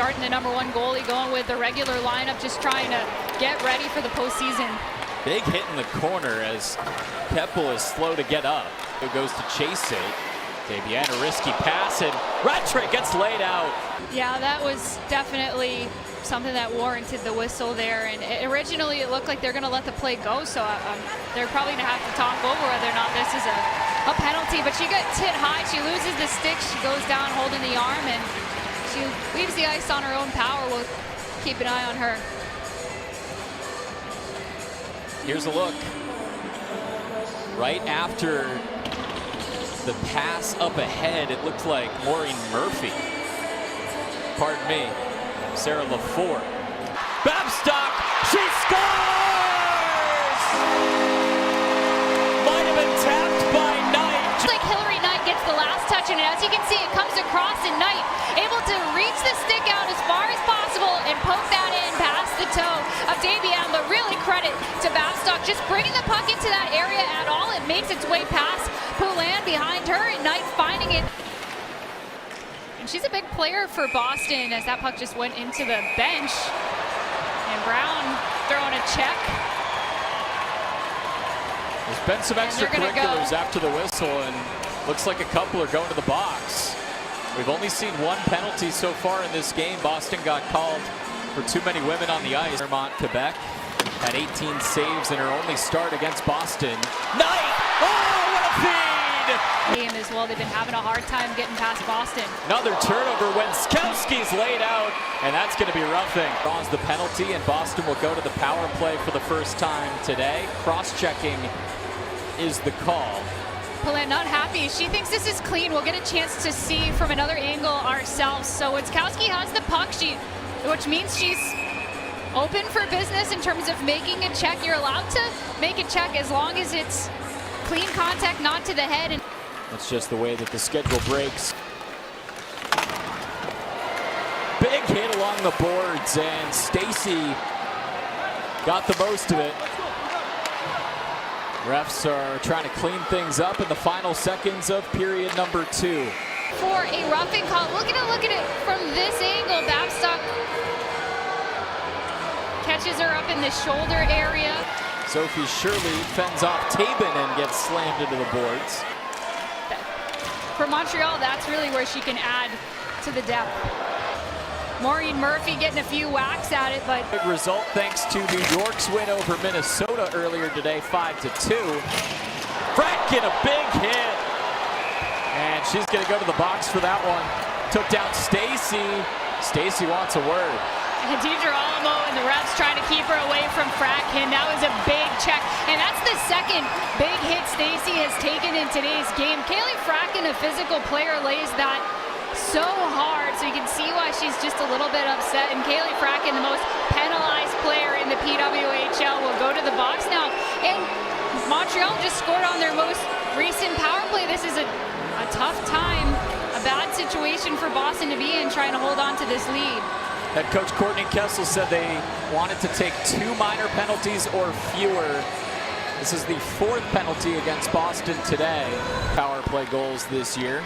starting the #1 goalie, going with the regular lineup, just trying to get ready for the postseason. Big hit in the corner as Keppel is slow to get up. Who goes to chase it. Fabian, a risky pass, and Rattray gets laid out. Yeah, that was definitely something that warranted the whistle there. And originally it looked like they're going to let the play go, so they're probably going to have to talk over whether or not this is a penalty. But she gets hit high, she loses the stick, she goes down holding the arm, and she leaves the ice on her own power. We'll keep an eye on her. Here's a look. Right after the pass up ahead, it looked like Maureen Murphy. Pardon me, Sarah Lafort. Babstock, she scores! Might have been tapped by Knight. It's like Hillary Knight gets the last touch, and as you can see, it comes across, and Knight able to reach the stick out as far as possible and poke that in past the toe of Davian. But really credit to Babstock just bringing the puck into that area at all. It makes its way past Poulin behind her, and Knight finding it. And she's a big player for Boston as that puck just went into the bench. And Brown throwing a check. There's been some extracurriculars after the whistle, and looks like a couple are going to the box. We've only seen one penalty so far in this game. Boston got called for too many women on the ice. Vermont, Quebec had 18 saves in her only start against Boston. Knight! Oh, what a feed! Game as well. They've been having a hard time getting past Boston. Another turnover when Skowski's laid out, and that's going to be roughing. Draws the penalty, and Boston will go to the power play for the first time today. Cross-checking is the call. Poulin not happy. She thinks this is clean. We'll get a chance to see from another angle ourselves. So Witkowski has the puck, which means she's open for business in terms of making a check. You're allowed to make a check as long as it's clean contact, not to the head. And that's just the way that the schedule breaks. Big hit along the boards, and Stacy got the most of it. Refs are trying to clean things up in the final seconds of period number 2. For a roughing call, look at it from this angle. Babstock catches her up in the shoulder area. Sophie Shirley fends off Tabin and gets slammed into the boards. For Montreal, that's really where she can add to the depth. Maureen Murphy getting a few whacks at it, but big result thanks to New York's win over Minnesota earlier today, 5-2. Franken, a big hit. And she's going to go to the box for that one. Took down Stacy. Stacy wants a word. Deidre Alamo and the refs trying to keep her away from Franken. That was a big check, and that's the second big hit Stacy has taken in today's game. Kaylee Franken, a physical player, lays that so hard, so you can see why she's just a little bit upset. And Kaylee Franken, the most penalized player in the PWHL, will go to the box now. And Montreal just scored on their most recent power play. This is a tough time, a bad situation for Boston to be in, trying to hold on to this lead. Head coach Courtney Kessel said they wanted to take 2 minor penalties or fewer. This is the 4th penalty against Boston today. Power play goals this year.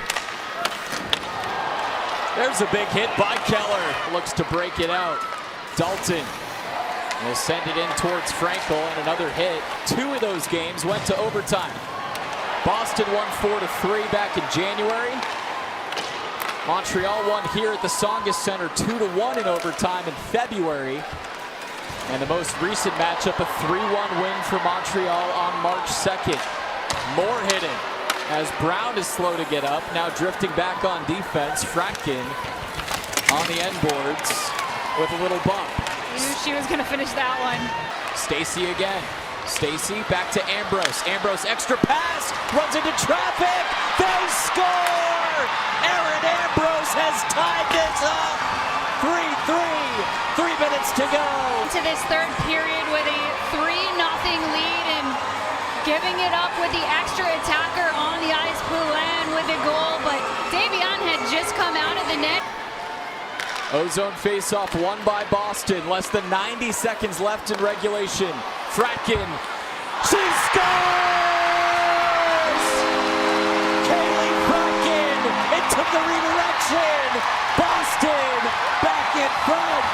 There's a big hit by Keller. Looks to break it out. Dalton will send it in towards Frankel, and another hit. 2 of those games went to overtime. Boston won 4-3 back in January. Montreal won here at the Tsongas Center 2-1 in overtime in February. And the most recent matchup, a 3-1 win for Montreal on March 2nd. More hitting as Brown is slow to get up, now drifting back on defense. Franken on the end boards with a little bump. You knew she was going to finish that one. Stacy again. Stacy back to Ambrose. Ambrose extra pass, runs into traffic. They score! Erin Ambrose has tied this up. 3-3. 3 minutes to go. Into this third period with a 3-0 lead, and giving it up with the extra attacker on the ice, Poulin with the goal, but Davian had just come out of the net. Ozone faceoff won by Boston. Less than 90 seconds left in regulation. Franken, she scores! Kaylee Franken, it took the redirection. Boston back in front.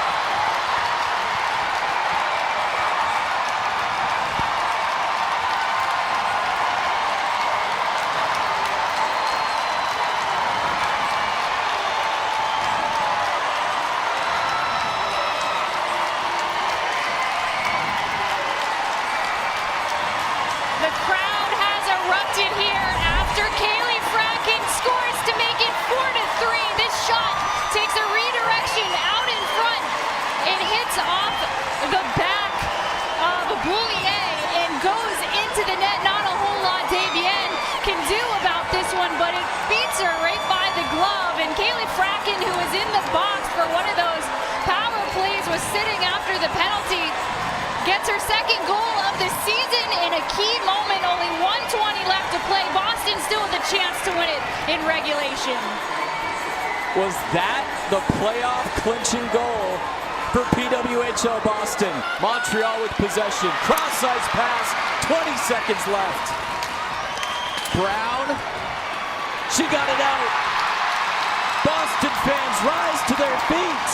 The crowd has erupted here after Kaylee Fracken scores to make it 4-3. This shot takes a redirection out in front and hits off the back of Boulier and goes into the net. Not a whole lot Davienne can do about this one, but it beats her right by the glove. And Kaylee Fracken, who was in the box for one of those power plays, was sitting after the penalty. Gets her second goal of the season in a key moment. Only 1:20 left to play. Boston still with a chance to win it in regulation. Was that the playoff clinching goal for PWHL Boston? Montreal with possession. Cross-ice pass. 20 seconds left. Brown. She got it out. Boston fans rise to their feet.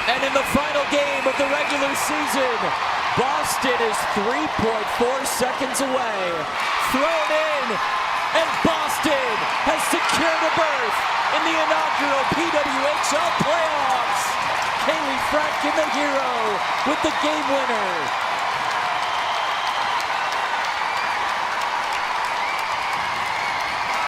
And in the final game of the regular season, Boston is 3.4 seconds away. Thrown in, and Boston has secured a berth in the inaugural PWHL playoffs. Kaylee Fracken, the hero, with the game winner.